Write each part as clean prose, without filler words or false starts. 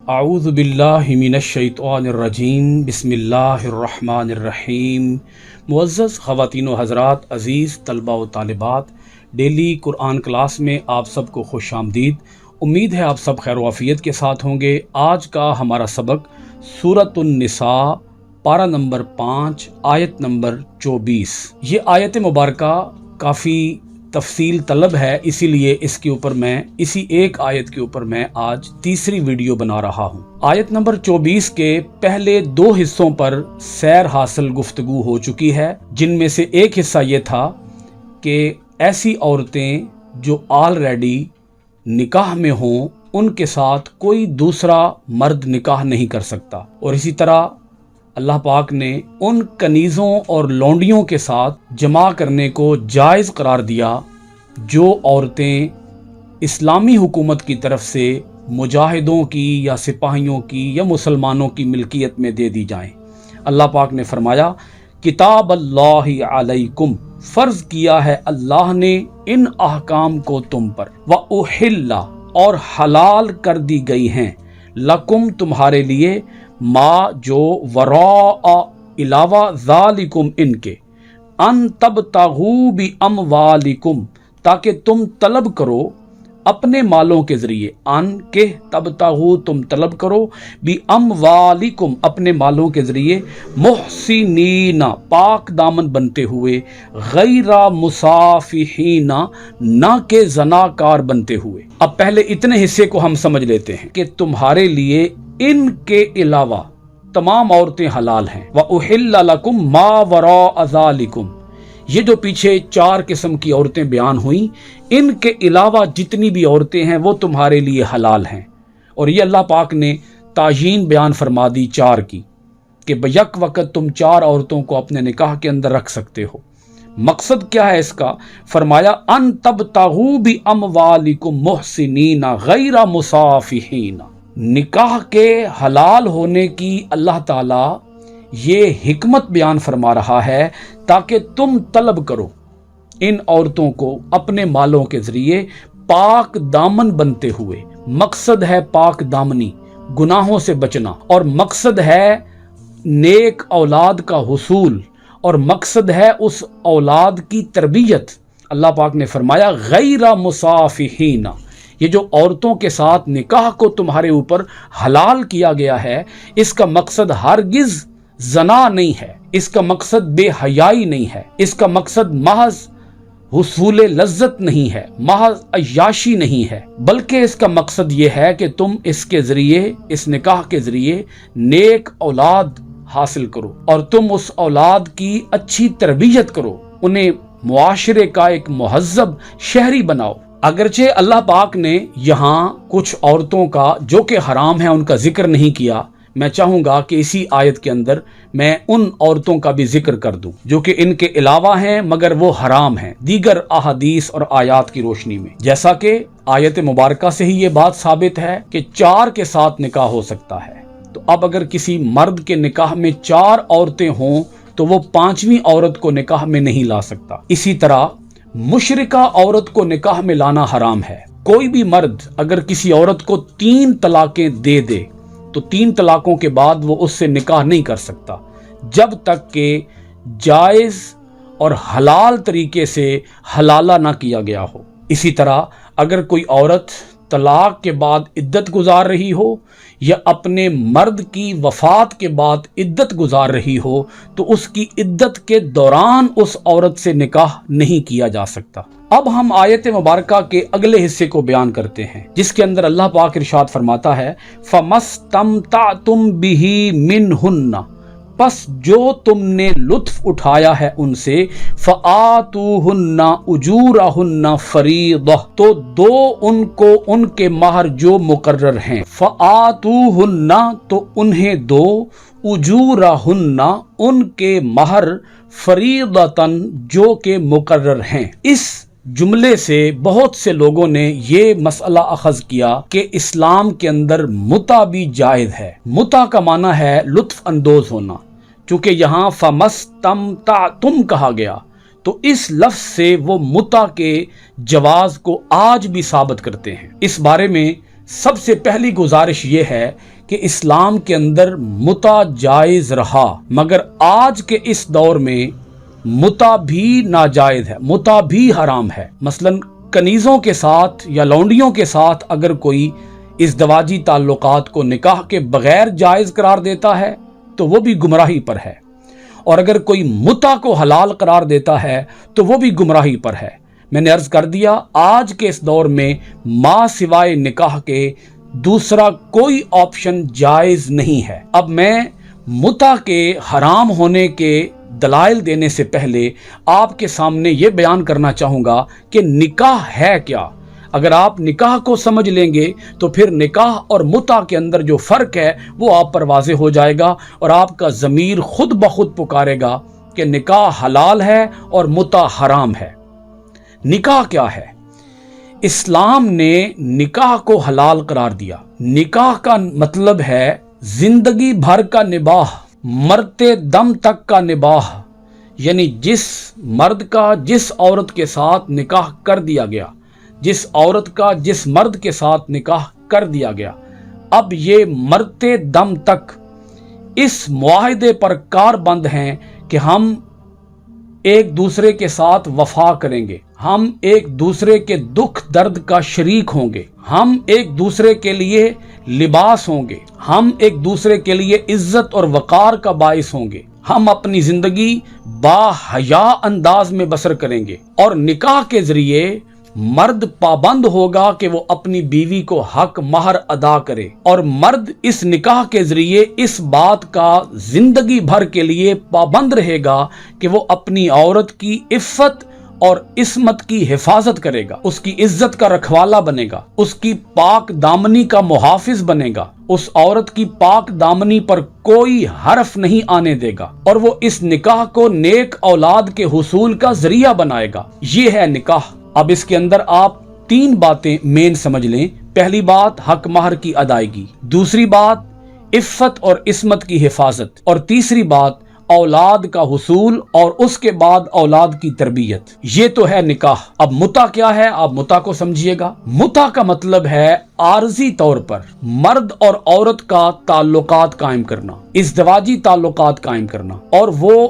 اعوذ باللہ من الشیطان الرجیم بسم اللہ الرحمن الرحیم۔ معزز خواتین و حضرات، عزیز طلبہ و طالبات، ڈیلی قرآن کلاس میں آپ سب کو خوش آمدید۔ امید ہے آپ سب خیر و عافیت کے ساتھ ہوں گے۔ آج کا ہمارا سبق سورۃ النساء پارہ نمبر 5 آیت نمبر 24۔ یہ آیت مبارکہ کافی تفصیل طلب ہے، اسی لیے اسی ایک آیت کے اوپر میں آج تیسری ویڈیو بنا رہا ہوں۔ آیت نمبر 24 کے پہلے 2 حصوں پر سیر حاصل گفتگو ہو چکی ہے، جن میں سے ایک حصہ یہ تھا کہ ایسی عورتیں جو آلریڈی نکاح میں ہوں، ان کے ساتھ کوئی دوسرا مرد نکاح نہیں کر سکتا، اور اسی طرح اللہ پاک نے ان کنیزوں اور لونڈیوں کے ساتھ جمع کرنے کو جائز قرار دیا جو عورتیں اسلامی حکومت کی طرف سے مجاہدوں کی یا سپاہیوں کی یا مسلمانوں کی ملکیت میں دے دی جائیں۔ اللہ پاک نے فرمایا کتاب اللہ علیکم، فرض کیا ہے اللہ نے ان احکام کو تم پر، وَأُحِلَّ، اور حلال کر دی گئی ہیں، لکم، تمہارے لیے، ما، جو، وراء، علاوہ، ذالکم، ان کے، ان تبتغوا باموالکم، تاکہ تم طلب کرو اپنے مالوں کے ذریعے، ان کے، تبتغوا، تم طلب کرو، باموالکم، اپنے مالوں کے ذریعے، محسنین، پاک دامن بنتے ہوئے، غیر مسافحین، نہ کہ زناکار بنتے ہوئے۔ اب پہلے اتنے حصے کو ہم سمجھ لیتے ہیں کہ تمہارے لیے ان کے علاوہ تمام عورتیں حلال ہیں۔ وَأُحِلَّ لَكُم مَّا وَرَاءَ ذَلِكُم، یہ جو پیچھے 4 قسم کی عورتیں بیان ہوئیں، ان کے علاوہ جتنی بھی عورتیں ہیں وہ تمہارے لیے حلال ہیں۔ اور یہ اللہ پاک نے تعیین بیان فرما دی 4 کی، کہ بیک وقت تم 4 عورتوں کو اپنے نکاح کے اندر رکھ سکتے ہو۔ مقصد کیا ہے اس کا؟ فرمایا ان تبتغوا باموالکم محسنین غیر مسافحین۔ نکاح کے حلال ہونے کی اللہ تعالی یہ حکمت بیان فرما رہا ہے تاکہ تم طلب کرو ان عورتوں کو اپنے مالوں کے ذریعے پاک دامن بنتے ہوئے۔ مقصد ہے پاک دامنی، گناہوں سے بچنا، اور مقصد ہے نیک اولاد کا حصول، اور مقصد ہے اس اولاد کی تربیت۔ اللہ پاک نے فرمایا غیر مسافحین، یہ جو عورتوں کے ساتھ نکاح کو تمہارے اوپر حلال کیا گیا ہے، اس کا مقصد ہرگز زنا نہیں ہے، اس کا مقصد بے حیائی نہیں ہے، اس کا مقصد محض حصول لذت نہیں ہے، محض عیاشی نہیں ہے، بلکہ اس کا مقصد یہ ہے کہ تم اس کے ذریعے، اس نکاح کے ذریعے نیک اولاد حاصل کرو، اور تم اس اولاد کی اچھی تربیت کرو، انہیں معاشرے کا ایک مہذب شہری بناؤ۔ اگرچہ اللہ پاک نے یہاں کچھ عورتوں کا جو کہ حرام ہیں ان کا ذکر نہیں کیا، میں چاہوں گا کہ اسی آیت کے اندر میں ان عورتوں کا بھی ذکر کر دوں جو کہ ان کے علاوہ ہیں مگر وہ حرام ہیں، دیگر احادیث اور آیات کی روشنی میں۔ جیسا کہ آیت مبارکہ سے ہی یہ بات ثابت ہے کہ 4 کے ساتھ نکاح ہو سکتا ہے، تو اب اگر کسی مرد کے نکاح میں 4 عورتیں ہوں تو وہ 5ویں عورت کو نکاح میں نہیں لا سکتا۔ اسی طرح مشرکہ عورت کو نکاح میں لانا حرام ہے۔ کوئی بھی مرد اگر کسی عورت کو 3 طلاقیں دے دے تو 3 طلاقوں کے بعد وہ اس سے نکاح نہیں کر سکتا جب تک کہ جائز اور حلال طریقے سے حلالہ نہ کیا گیا ہو۔ اسی طرح اگر کوئی عورت طلاق کے بعد عدت گزار رہی ہو یا اپنے مرد کی وفات کے بعد عدت گزار رہی ہو تو اس کی عدت کے دوران اس عورت سے نکاح نہیں کیا جا سکتا۔ اب ہم آیت مبارکہ کے اگلے حصے کو بیان کرتے ہیں، جس کے اندر اللہ پاک ارشاد فرماتا ہے فَمَسْتَمْتَعْتُمْ بِهِ مِنْهُنَّ، پس جو تم نے لطف اٹھایا ہے ان سے، فَآتُوهُنَّ أُجُورَهُنَّ فَرِيضَةً، تو دو ان کو ان کے مہر جو مقرر ہیں، فَآتُوهُنَّ، تو انہیں دو، أُجُورَهُنَّ، ان کے مہر، فَرِيضَةً، جو کہ مقرر ہیں۔ اس جملے سے بہت سے لوگوں نے یہ مسئلہ اخذ کیا کہ اسلام کے اندر متع بھی جائز ہے۔ متع کا معنی ہے لطف اندوز ہونا، چونکہ یہاں فَمَسْتَمْتَعْتُمْ کہا گیا تو اس لفظ سے وہ متع کے جواز کو آج بھی ثابت کرتے ہیں۔ اس بارے میں سب سے پہلی گزارش یہ ہے کہ اسلام کے اندر متع جائز رہا، مگر آج کے اس دور میں متع بھی ناجائز ہے، متع بھی حرام ہے۔ مثلا کنیزوں کے ساتھ یا لونڈیوں کے ساتھ اگر کوئی ازدواجی تعلقات کو نکاح کے بغیر جائز قرار دیتا ہے تو وہ بھی گمراہی پر ہے، اور اگر کوئی متع کو حلال قرار دیتا ہے تو وہ بھی گمراہی پر ہے۔ میں نے عرض کر دیا آج کے اس دور میں ماں سوائے نکاح کے دوسرا کوئی آپشن جائز نہیں ہے۔ اب میں متع کے حرام ہونے کے دلائل دینے سے پہلے آپ کے سامنے یہ بیان کرنا چاہوں گا کہ نکاح ہے کیا۔ اگر آپ نکاح کو سمجھ لیں گے تو پھر نکاح اور متع کے اندر جو فرق ہے وہ آپ پر واضح ہو جائے گا، اور آپ کا ضمیر خود بخود پکارے گا کہ نکاح حلال ہے اور متع حرام ہے۔ نکاح کیا ہے؟ اسلام نے نکاح کو حلال قرار دیا۔ نکاح کا مطلب ہے زندگی بھر کا نباہ، مرتے دم تک کا نباہ، یعنی جس مرد کا جس عورت کے ساتھ نکاح کر دیا گیا، جس عورت کا جس مرد کے ساتھ نکاح کر دیا گیا، اب یہ مرتے دم تک اس معاہدے پر کاربند ہیں کہ ہم ایک دوسرے کے ساتھ وفا کریں گے، ہم ایک دوسرے کے دکھ درد کا شریک ہوں گے، ہم ایک دوسرے کے لیے لباس ہوں گے، ہم ایک دوسرے کے لیے عزت اور وقار کا باعث ہوں گے، ہم اپنی زندگی با حیا انداز میں بسر کریں گے۔ اور نکاح کے ذریعے مرد پابند ہوگا کہ وہ اپنی بیوی کو حق مہر ادا کرے، اور مرد اس نکاح کے ذریعے اس بات کا زندگی بھر کے لیے پابند رہے گا کہ وہ اپنی عورت کی عفت اور عصمت کی حفاظت کرے گا، اس کی عزت کا رکھوالا بنے گا، اس کی پاک دامنی کا محافظ بنے گا، اس عورت کی پاک دامنی پر کوئی حرف نہیں آنے دے گا، اور وہ اس نکاح کو نیک اولاد کے حصول کا ذریعہ بنائے گا۔ یہ ہے نکاح۔ اب اس کے اندر آپ تین باتیں مین سمجھ لیں۔ پہلی بات حق مہر کی ادائیگی، دوسری بات عفت اور عصمت کی حفاظت، اور تیسری بات اولاد کا حصول اور اس کے بعد اولاد کی تربیت۔ یہ تو ہے نکاح۔ اب متع کیا ہے؟ آپ متع کو سمجھیے گا۔ متع کا مطلب ہے عارضی طور پر مرد اور عورت کا تعلقات قائم کرنا، ازدواجی تعلقات قائم کرنا، اور وہ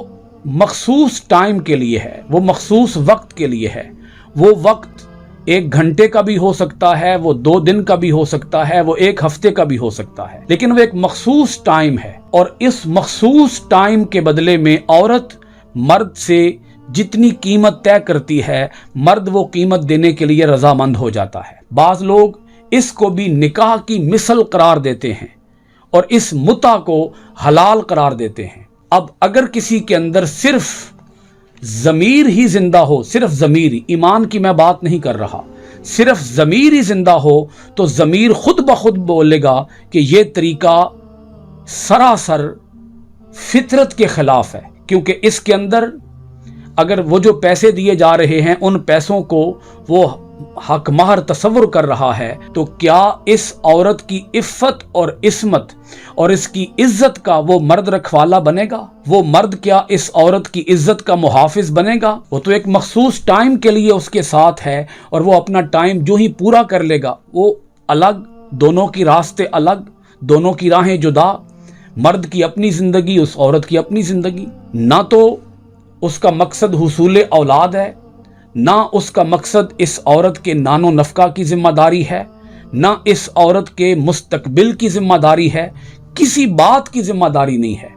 مخصوص ٹائم کے لیے ہے، وہ مخصوص وقت کے لیے ہے۔ وہ وقت 1 گھنٹے کا بھی ہو سکتا ہے، وہ 2 دن کا بھی ہو سکتا ہے، وہ 1 ہفتے کا بھی ہو سکتا ہے، لیکن وہ ایک مخصوص ٹائم ہے، اور اس مخصوص ٹائم کے بدلے میں عورت مرد سے جتنی قیمت طے کرتی ہے، مرد وہ قیمت دینے کے لیے رضامند ہو جاتا ہے۔ بعض لوگ اس کو بھی نکاح کی مثل قرار دیتے ہیں اور اس متع کو حلال قرار دیتے ہیں۔ اب اگر کسی کے اندر صرف ضمیر ہی زندہ ہو، صرف ضمیر ہی، ایمان کی میں بات نہیں کر رہا، صرف ضمیر ہی زندہ ہو، تو ضمیر خود بخود بولے گا کہ یہ طریقہ سراسر فطرت کے خلاف ہے، کیونکہ اس کے اندر اگر وہ جو پیسے دیے جا رہے ہیں ان پیسوں کو وہ حق مہر تصور کر رہا ہے، تو کیا اس عورت کی عفت اور عصمت اور اس کی عزت کا وہ مرد رکھوالا بنے گا؟ وہ مرد کیا اس عورت کی عزت کا محافظ بنے گا؟ وہ تو ایک مخصوص ٹائم کے لیے اس کے ساتھ ہے، اور وہ اپنا ٹائم جو ہی پورا کر لے گا وہ الگ، دونوں کی راستے الگ، دونوں کی راہیں جدا، مرد کی اپنی زندگی، اس عورت کی اپنی زندگی۔ نہ تو اس کا مقصد حصول اولاد ہے، نہ اس کا مقصد اس عورت کے نان و نفقہ کی ذمہ داری ہے، نہ اس عورت کے مستقبل کی ذمہ داری ہے، کسی بات کی ذمہ داری نہیں ہے،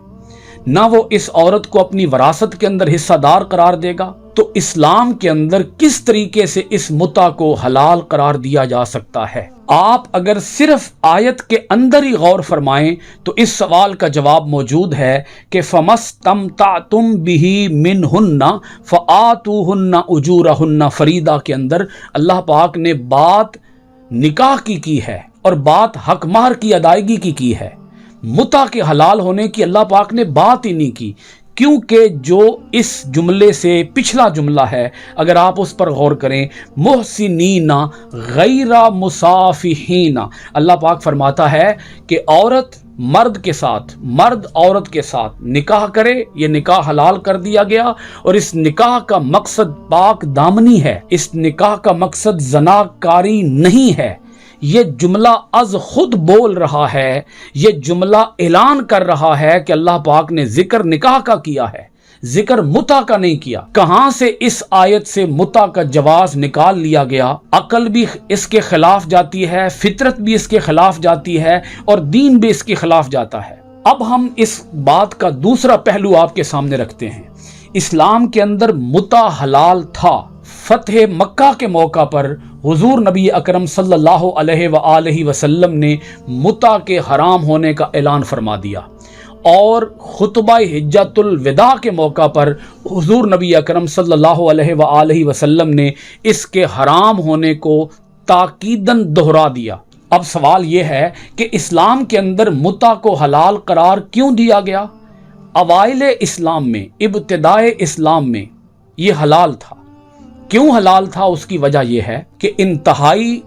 نہ وہ اس عورت کو اپنی وراثت کے اندر حصہ دار قرار دے گا۔ تو اسلام کے اندر کس طریقے سے اس متع کو حلال قرار دیا جا سکتا ہے؟ آپ اگر صرف آیت کے اندر ہی غور فرمائیں تو اس سوال کا جواب موجود ہے کہ فَمَسْتَمْتَعْتُمْ بِهِ مِنْهُنَّ فَآتُوهُنَّ أُجُورَهُنَّ فریدہ کے اندر اللہ پاک نے بات نکاح کی ہے اور بات حق مہر کی ادائیگی کی ہے۔ متع کے حلال ہونے کی اللہ پاک نے بات ہی نہیں کی، کیونکہ جو اس جملے سے پچھلا جملہ ہے اگر آپ اس پر غور کریں، محسنین غیر مسافحین، اللہ پاک فرماتا ہے کہ عورت مرد کے ساتھ، مرد عورت کے ساتھ نکاح کرے، یہ نکاح حلال کر دیا گیا، اور اس نکاح کا مقصد پاک دامنی ہے، اس نکاح کا مقصد زنا کاری نہیں ہے، یہ جملہ از خود بول رہا ہے، یہ جملہ اعلان کر رہا ہے کہ اللہ پاک نے ذکر نکاح کا کیا ہے، ذکر متع کا نہیں کیا۔ کہاں سے اس آیت سے متع کا جواز نکال لیا گیا؟ عقل بھی اس کے خلاف جاتی ہے، فطرت بھی اس کے خلاف جاتی ہے، اور دین بھی اس کے خلاف جاتا ہے۔ اب ہم اس بات کا دوسرا پہلو آپ کے سامنے رکھتے ہیں۔ اسلام کے اندر متع حلال تھا۔ فتح مکہ کے موقع پر حضور نبی اکرم صلی اللہ علیہ وآلہ وسلم نے متع کے حرام ہونے کا اعلان فرما دیا، اور خطبہ حجۃ الوداع کے موقع پر حضور نبی اکرم صلی اللہ علیہ وآلہ وسلم نے اس کے حرام ہونے کو تاکیداً دہرا دیا۔ اب سوال یہ ہے کہ اسلام کے اندر متع کو حلال قرار کیوں دیا گیا؟ اوائل اسلام میں، ابتدائے اسلام میں یہ حلال تھا۔ کیوں حلال تھا؟ اس کی وجہ یہ ہے کہ انتہائی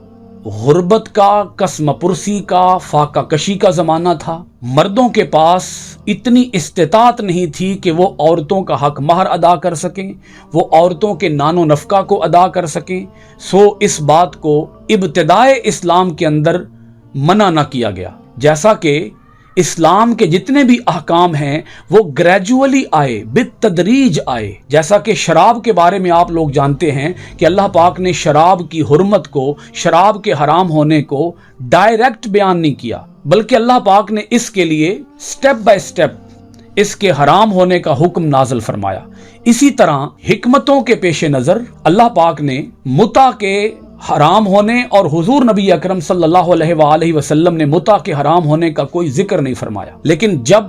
غربت کا، قسم پرسی کا، فاقہ کشی کا زمانہ تھا۔ مردوں کے پاس اتنی استطاعت نہیں تھی کہ وہ عورتوں کا حق مہر ادا کر سکیں، وہ عورتوں کے نان و نفقہ کو ادا کر سکیں۔ سو اس بات کو ابتدائے اسلام کے اندر منع نہ کیا گیا۔ جیسا کہ اسلام کے جتنے بھی احکام ہیں وہ گریجولی آئے، بالتدریج آئے۔ جیسا کہ شراب کے بارے میں آپ لوگ جانتے ہیں کہ اللہ پاک نے شراب کی حرمت کو، شراب کے حرام ہونے کو ڈائریکٹ بیان نہیں کیا، بلکہ اللہ پاک نے اس کے لیے سٹیپ بائی سٹیپ اس کے حرام ہونے کا حکم نازل فرمایا۔ اسی طرح حکمتوں کے پیش نظر اللہ پاک نے متع کے حرام ہونے اور حضور نبی اکرم صلی اللہ علیہ وآلہ وسلم نے متع کے حرام ہونے کا کوئی ذکر نہیں فرمایا۔ لیکن جب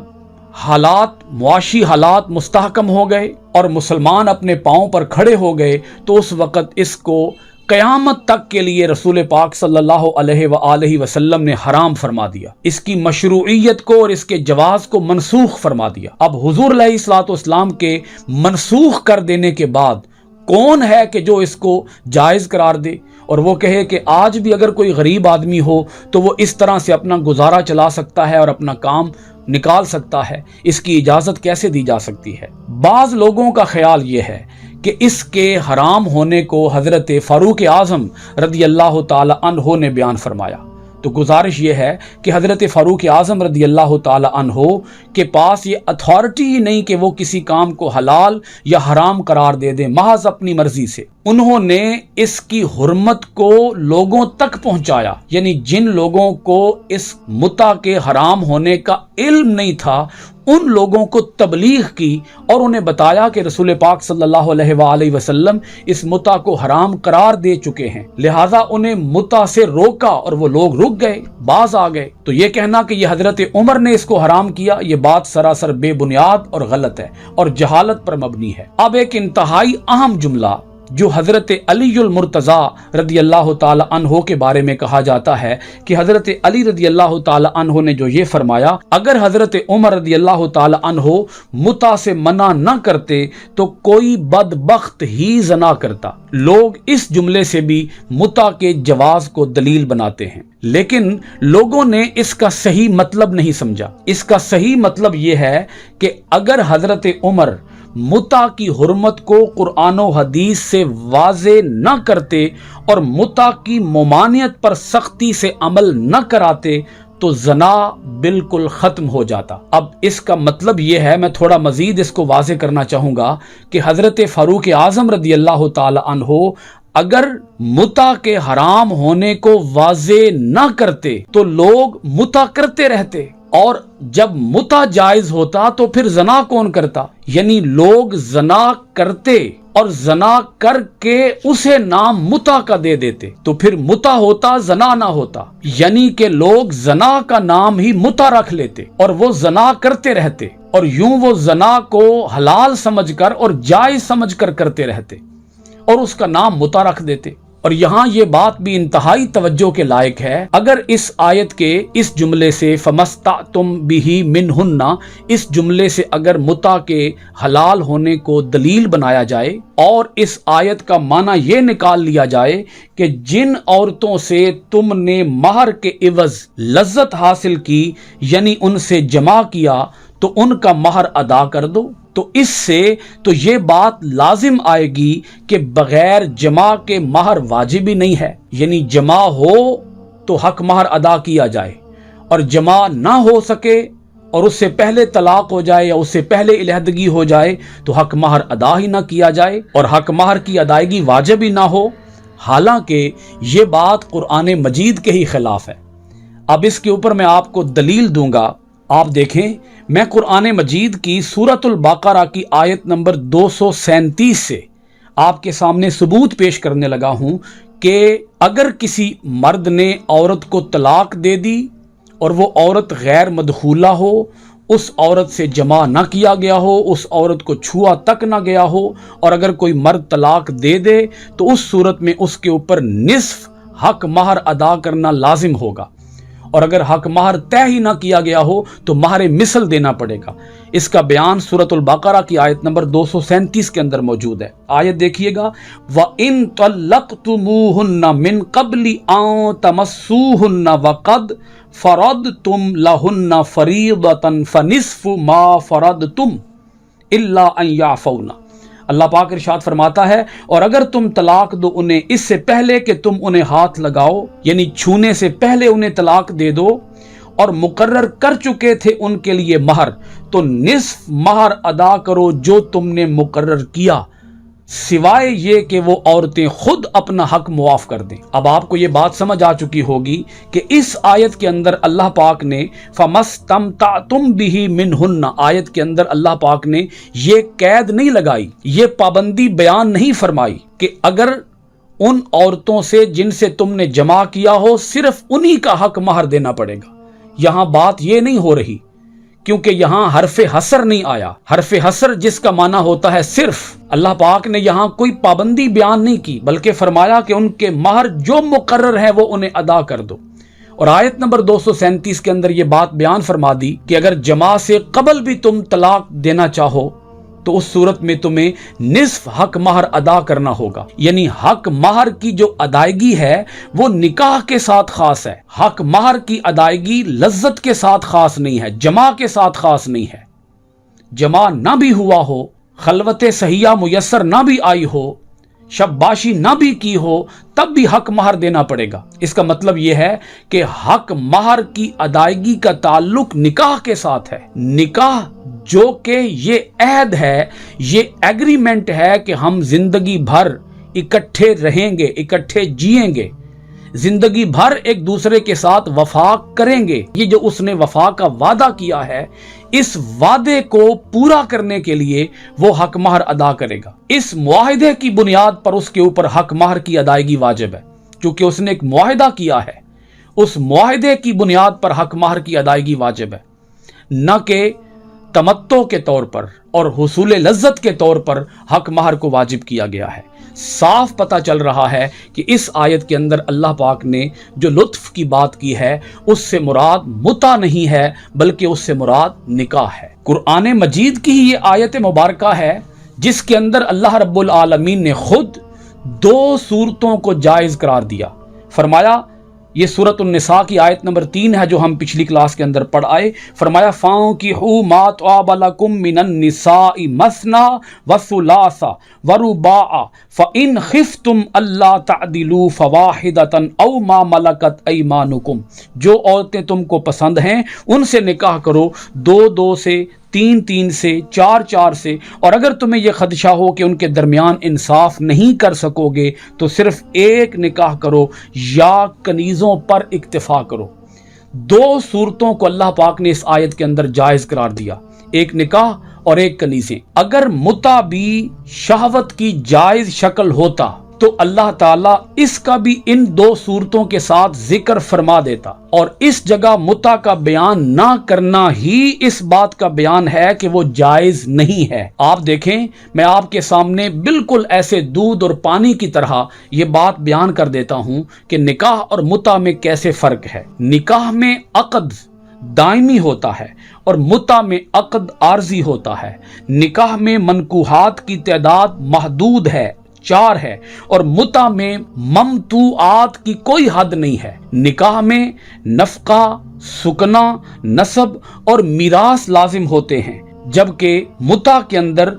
حالات، معاشی حالات مستحکم ہو گئے اور مسلمان اپنے پاؤں پر کھڑے ہو گئے، تو اس وقت اس کو قیامت تک کے لیے رسول پاک صلی اللہ علیہ وآلہ وسلم نے حرام فرما دیا، اس کی مشروعیت کو اور اس کے جواز کو منسوخ فرما دیا۔ اب حضور علیہ الصلوۃ والسلام کے منسوخ کر دینے کے بعد کون ہے کہ جو اس کو جائز قرار دے اور وہ کہے کہ آج بھی اگر کوئی غریب آدمی ہو تو وہ اس طرح سے اپنا گزارا چلا سکتا ہے اور اپنا کام نکال سکتا ہے؟ اس کی اجازت کیسے دی جا سکتی ہے؟ بعض لوگوں کا خیال یہ ہے کہ اس کے حرام ہونے کو حضرت فاروق اعظم رضی اللہ تعالی عنہ نے بیان فرمایا۔ تو گزارش یہ ہے کہ حضرت فاروق اعظم رضی اللہ تعالی عنہ کے پاس یہ اتھارٹی ہی نہیں کہ وہ کسی کام کو حلال یا حرام قرار دے دیں محض اپنی مرضی سے۔ انہوں نے اس کی حرمت کو لوگوں تک پہنچایا، یعنی جن لوگوں کو اس متع کے حرام ہونے کا علم نہیں تھا ان لوگوں کو تبلیغ کی اور انہیں بتایا کہ رسول پاک صلی اللہ علیہ وآلہ وسلم اس متع کو حرام قرار دے چکے ہیں، لہٰذا انہیں متع سے روکا اور وہ لوگ رک گئے، باز آ گئے۔ تو یہ کہنا کہ یہ حضرت عمر نے اس کو حرام کیا، یہ بات سراسر بے بنیاد اور غلط ہے اور جہالت پر مبنی ہے۔ اب ایک انتہائی اہم جملہ جو حضرت علی المرتضی رضی اللہ تعالی عنہ کے بارے میں کہا جاتا ہے کہ حضرت علی رضی اللہ تعالی عنہ نے جو یہ فرمایا، اگر حضرت عمر رضی اللہ تعالی عنہ متع سے منع نہ کرتے تو کوئی بدبخت ہی زنا کرتا۔ لوگ اس جملے سے بھی متع کے جواز کو دلیل بناتے ہیں، لیکن لوگوں نے اس کا صحیح مطلب نہیں سمجھا۔ اس کا صحیح مطلب یہ ہے کہ اگر حضرت عمر متع کی حرمت کو قرآن و حدیث سے واضح نہ کرتے اور متع کی ممانعت پر سختی سے عمل نہ کراتے تو زنا بالکل ختم ہو جاتا۔ اب اس کا مطلب یہ ہے، میں تھوڑا مزید اس کو واضح کرنا چاہوں گا کہ حضرت فاروق اعظم رضی اللہ تعالی عنہ اگر متع کے حرام ہونے کو واضح نہ کرتے تو لوگ متع کرتے رہتے، اور جب متع جائز ہوتا تو پھر زنا کون کرتا؟ یعنی لوگ زنا کرتے اور زنا کر کے اسے نام متع کا دے دیتے، تو پھر متع ہوتا، زنا نہ ہوتا۔ یعنی کہ لوگ زنا کا نام ہی متع رکھ لیتے اور وہ زنا کرتے رہتے، اور یوں وہ زنا کو حلال سمجھ کر اور جائز سمجھ کر کرتے رہتے اور اس کا نام متع رکھ دیتے۔ اور یہاں یہ بات بھی انتہائی توجہ کے لائق ہے، اگر اس آیت کے اس جملے سے فَمَسْتَعْتُمْ بِهِ مِنْهُنَّ اس جملے سے اگر متع کے حلال ہونے کو دلیل بنایا جائے اور اس آیت کا معنی یہ نکال لیا جائے کہ جن عورتوں سے تم نے مہر کے عوض لذت حاصل کی یعنی ان سے جمع کیا تو ان کا مہر ادا کر دو، تو اس سے تو یہ بات لازم آئے گی کہ بغیر جمع کے مہر واجب ہی نہیں ہے، یعنی جمع ہو تو حق مہر ادا کیا جائے، اور جمع نہ ہو سکے اور اس سے پہلے طلاق ہو جائے یا اس سے پہلے علیحدگی ہو جائے تو حق مہر ادا ہی نہ کیا جائے اور حق مہر کی ادائیگی واجب ہی نہ ہو، حالانکہ یہ بات قرآن مجید کے ہی خلاف ہے۔ اب اس کے اوپر میں آپ کو دلیل دوں گا۔ آپ دیکھیں، میں قرآن مجید کی سورۃ البقرہ کی آیت نمبر 237 سے آپ کے سامنے ثبوت پیش کرنے لگا ہوں کہ اگر کسی مرد نے عورت کو طلاق دے دی اور وہ عورت غیر مدخولہ ہو، اس عورت سے جمع نہ کیا گیا ہو، اس عورت کو چھوا تک نہ گیا ہو، اور اگر کوئی مرد طلاق دے دے تو اس صورت میں اس کے اوپر نصف حق مہر ادا کرنا لازم ہوگا، اور اگر حق مہر طے ہی نہ کیا گیا ہو تو مہر مثل دینا پڑے گا۔ اس کا بیان سورۃ البقرہ کی آیت نمبر 237 کے اندر موجود ہے۔ آیت دیکھیے گا، وَإِن طَلَّقْتُمُوهُنَّ مِن قَبْلِ أَن تَمَسُّوهُنَّ وَقَدْ فَرَضْتُمْ لَهُنَّ فَرِيضَةً فَنِصْفُ مَا فَرَضْتُمْ إِلَّا أَن يَعْفُونَ۔ اللہ پاک ارشاد فرماتا ہے، اور اگر تم طلاق دو انہیں اس سے پہلے کہ تم انہیں ہاتھ لگاؤ، یعنی چھونے سے پہلے انہیں طلاق دے دو، اور مقرر کر چکے تھے ان کے لیے مہر، تو نصف مہر ادا کرو جو تم نے مقرر کیا، سوائے یہ کہ وہ عورتیں خود اپنا حق معاف کر دیں۔ اب آپ کو یہ بات سمجھ آ چکی ہوگی کہ اس آیت کے اندر اللہ پاک نے فَمَسْتَمْتَعْتُمْ بِهِ مِنْهُنَّ، آیت کے اندر اللہ پاک نے یہ قید نہیں لگائی، یہ پابندی بیان نہیں فرمائی کہ اگر ان عورتوں سے جن سے تم نے جمع کیا ہو صرف انہی کا حق مہر دینا پڑے گا۔ یہاں بات یہ نہیں ہو رہی، کیونکہ یہاں حرف حصر نہیں آیا۔ حرف حصر جس کا معنی ہوتا ہے صرف، اللہ پاک نے یہاں کوئی پابندی بیان نہیں کی، بلکہ فرمایا کہ ان کے مہر جو مقرر ہے وہ انہیں ادا کر دو۔ اور آیت نمبر 237 کے اندر یہ بات بیان فرما دی کہ اگر جمع سے قبل بھی تم طلاق دینا چاہو تو اس صورت میں تمہیں نصف حق مہر ادا کرنا ہوگا، یعنی حق مہر کی جو ادائیگی ہے وہ نکاح کے ساتھ خاص ہے۔ حق مہر کی ادائیگی لذت کے ساتھ خاص نہیں ہے، جمع کے ساتھ خاص نہیں ہے۔ جمع نہ بھی ہوا ہو، خلوت صحیحہ میسر نہ بھی آئی ہو، شب باشی نہ بھی کی ہو، تب بھی حق مہر دینا پڑے گا۔ اس کا مطلب یہ ہے کہ حق مہر کی ادائیگی کا تعلق نکاح کے ساتھ ہے۔ نکاح جو کہ یہ عہد ہے، یہ ایگریمنٹ ہے کہ ہم زندگی بھر اکٹھے رہیں گے، اکٹھے جئیں گے، زندگی بھر ایک دوسرے کے ساتھ وفا کریں گے۔ یہ جو اس نے وفا کا وعدہ کیا ہے، اس وعدے کو پورا کرنے کے لیے وہ حق مہر ادا کرے گا۔ اس معاہدے کی بنیاد پر اس کے اوپر حق مہر کی ادائیگی واجب ہے، کیونکہ اس نے ایک معاہدہ کیا ہے۔ اس معاہدے کی بنیاد پر حق مہر کی ادائیگی واجب ہے، نہ کہ تمتع کے طور پر اور حصول لذت کے طور پر حق مہر کو واجب کیا گیا ہے۔ صاف پتہ چل رہا ہے کہ اس آیت کے اندر اللہ پاک نے جو لطف کی بات کی ہے اس سے مراد متع نہیں ہے، بلکہ اس سے مراد نکاح ہے۔ قرآن مجید کی ہی یہ آیت مبارکہ ہے جس کے اندر اللہ رب العالمین نے خود دو صورتوں کو جائز قرار دیا۔ فرمایا، یہ سورۃ النساء کی آیت نمبر 3 ہے جو ہم پچھلی کلاس کے اندر پڑھ آئے۔ فرمایا فَانكِحُوا مَا طَابَ لَكُم مِّنَ النِّسَاءِ مَثْنَىٰ وَثُلَاثَ وَرُبَاعَ فَإِنْ خِفْتُمْ أَلَّا تَعْدِلُوا فَوَاحِدَةً أَوْ مَا مَلَكَتْ أَيْمَانُكُمْ، جو عورتیں تم کو پسند ہیں ان سے نکاح کرو، 2 سے، 3 سے، 4 سے، اور اگر تمہیں یہ خدشہ ہو کہ ان کے درمیان انصاف نہیں کر سکو گے تو صرف ایک نکاح کرو یا کنیزوں پر اکتفا کرو۔ 2 صورتوں کو اللہ پاک نے اس آیت کے اندر جائز قرار دیا، ایک نکاح اور ایک کنیزیں۔ اگر متع بھی شہوت کی جائز شکل ہوتا تو اللہ تعالیٰ اس کا بھی ان 2 صورتوں کے ساتھ ذکر فرما دیتا، اور اس جگہ متع کا بیان نہ کرنا ہی اس بات کا بیان ہے کہ وہ جائز نہیں ہے۔ آپ دیکھیں، میں آپ کے سامنے بالکل ایسے دودھ اور پانی کی طرح یہ بات بیان کر دیتا ہوں کہ نکاح اور متع میں کیسے فرق ہے۔ نکاح میں عقد دائمی ہوتا ہے اور متع میں عقد عارضی ہوتا ہے۔ نکاح میں منکوحات کی تعداد محدود ہے، 4 ہے، اور متع میں ممتوعات کی کوئی حد نہیں ہے۔ نکاح میں نفقہ، سکنا، نسب اور میراث لازم ہوتے ہیں، جبکہ متع کے اندر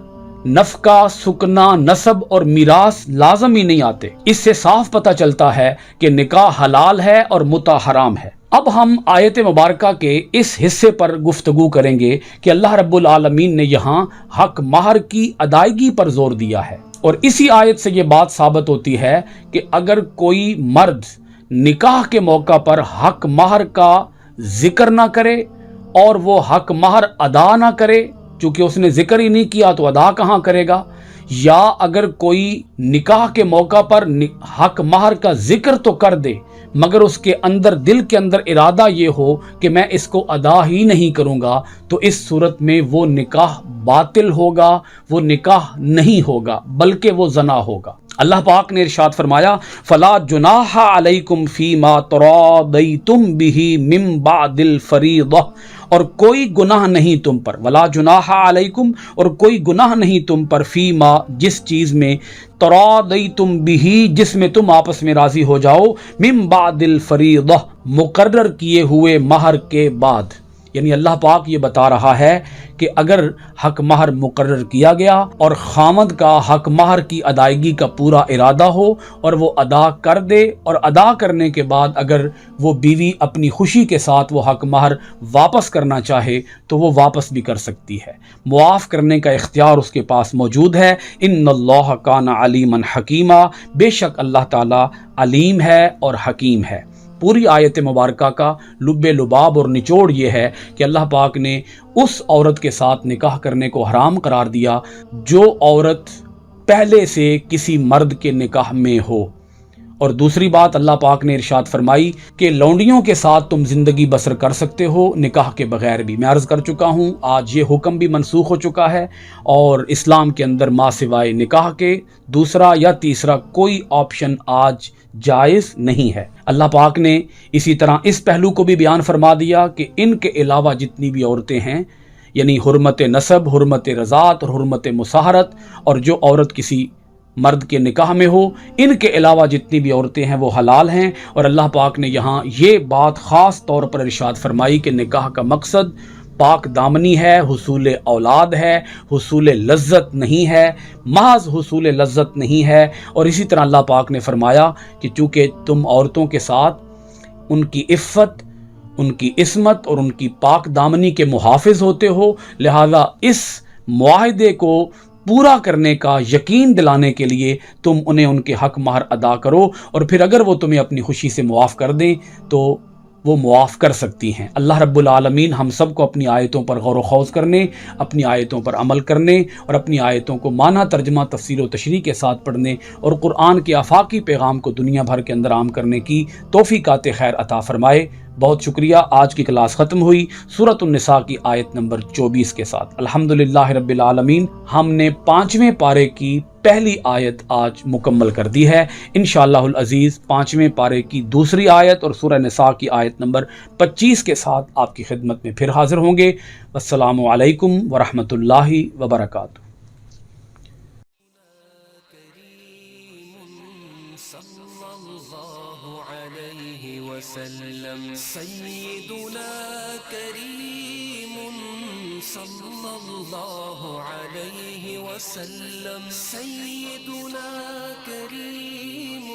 نفقہ، سکنا، نسب اور میراث لازم ہی نہیں آتے۔ اس سے صاف پتہ چلتا ہے کہ نکاح حلال ہے اور متع حرام ہے۔ اب ہم آیت مبارکہ کے اس حصے پر گفتگو کریں گے کہ اللہ رب العالمین نے یہاں حق مہر کی ادائیگی پر زور دیا ہے، اور اسی آیت سے یہ بات ثابت ہوتی ہے کہ اگر کوئی مرد نکاح کے موقع پر حق مہر کا ذکر نہ کرے اور وہ حق مہر ادا نہ کرے، چونکہ اس نے ذکر ہی نہیں کیا تو ادا کہاں کرے گا، یا اگر کوئی نکاح کے موقع پر حق مہر کا ذکر تو کر دے مگر اس کے اندر، دل کے اندر ارادہ یہ ہو کہ میں اس کو ادا ہی نہیں کروں گا، تو اس صورت میں وہ نکاح باطل ہوگا، وہ نکاح نہیں ہوگا بلکہ وہ زنا ہوگا۔ اللہ پاک نے ارشاد فرمایا فلا جناح علیکم فیما تراضیتم بہ من بعد الفریضہ، اور کوئی گناہ نہیں تم پر، ولا جناح علیکم، اور کوئی گناہ نہیں تم پر، فیما جس چیز میں، تراضیتم بہ جس میں تم آپس میں راضی ہو جاؤ، من بعد الفریضہ مقرر کیے ہوئے مہر کے بعد۔ یعنی اللہ پاک یہ بتا رہا ہے کہ اگر حق مہر مقرر کیا گیا اور خامد کا حق مہر کی ادائیگی کا پورا ارادہ ہو اور وہ ادا کر دے، اور ادا کرنے کے بعد اگر وہ بیوی اپنی خوشی کے ساتھ وہ حق مہر واپس کرنا چاہے تو وہ واپس بھی کر سکتی ہے، معاف کرنے کا اختیار اس کے پاس موجود ہے۔ ان اللہ کان علیما حکیما، بے شک اللہ تعالی علیم ہے اور حکیم ہے۔ پوری آیت مبارکہ کا لب لباب اور نچوڑ یہ ہے کہ اللہ پاک نے اس عورت کے ساتھ نکاح کرنے کو حرام قرار دیا جو عورت پہلے سے کسی مرد کے نکاح میں ہو، اور دوسری بات اللہ پاک نے ارشاد فرمائی کہ لونڈیوں کے ساتھ تم زندگی بسر کر سکتے ہو نکاح کے بغیر بھی۔ میں عرض کر چکا ہوں آج یہ حکم بھی منسوخ ہو چکا ہے، اور اسلام کے اندر ما سوائے نکاح کے دوسرا یا تیسرا کوئی آپشن آج جائز نہیں ہے۔ اللہ پاک نے اسی طرح اس پہلو کو بھی بیان فرما دیا کہ ان کے علاوہ جتنی بھی عورتیں ہیں، یعنی حرمت نسب، حرمت رضاعت اور حرمت مصاہرت، اور جو عورت کسی مرد کے نکاح میں ہو، ان کے علاوہ جتنی بھی عورتیں ہیں وہ حلال ہیں۔ اور اللہ پاک نے یہاں یہ بات خاص طور پر ارشاد فرمائی کہ نکاح کا مقصد پاک دامنی ہے، حصول اولاد ہے، حصول لذت نہیں ہے، محض حصول لذت نہیں ہے۔ اور اسی طرح اللہ پاک نے فرمایا کہ چونکہ تم عورتوں کے ساتھ ان کی عفت، ان کی عصمت اور ان کی پاک دامنی کے محافظ ہوتے ہو، لہذا اس معاہدے کو پورا کرنے کا یقین دلانے کے لیے تم انہیں ان کے حق مہر ادا کرو، اور پھر اگر وہ تمہیں اپنی خوشی سے معاف کر دیں تو وہ معاف کر سکتی ہیں۔ اللہ رب العالمین ہم سب کو اپنی آیتوں پر غور و خوض کرنے، اپنی آیتوں پر عمل کرنے اور اپنی آیتوں کو معنی، ترجمہ، تفسیر و تشریح کے ساتھ پڑھنے اور قرآن کے آفاقی پیغام کو دنیا بھر کے اندر عام کرنے کی توفیقات خیر عطا فرمائے۔ بہت شکریہ۔ آج کی کلاس ختم ہوئی سورۃ النساء کی آیت نمبر 24 کے ساتھ۔ الحمدللہ رب العالمین، ہم نے 5ویں پارے کی پہلی آیت آج مکمل کر دی ہے۔ انشاءاللہ العزیز 5ویں پارے کی دوسری آیت اور سورہ نساء کی آیت نمبر 25 کے ساتھ آپ کی خدمت میں پھر حاضر ہوں گے۔ السلام علیکم ورحمۃ اللہ وبرکاتہ۔ سيدنا كريم صلى الله عليه وسلم، سيدنا كريم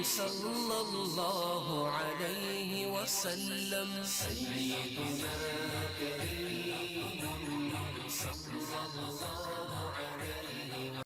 صلى الله عليه وسلم، سيدنا كريم صلى الله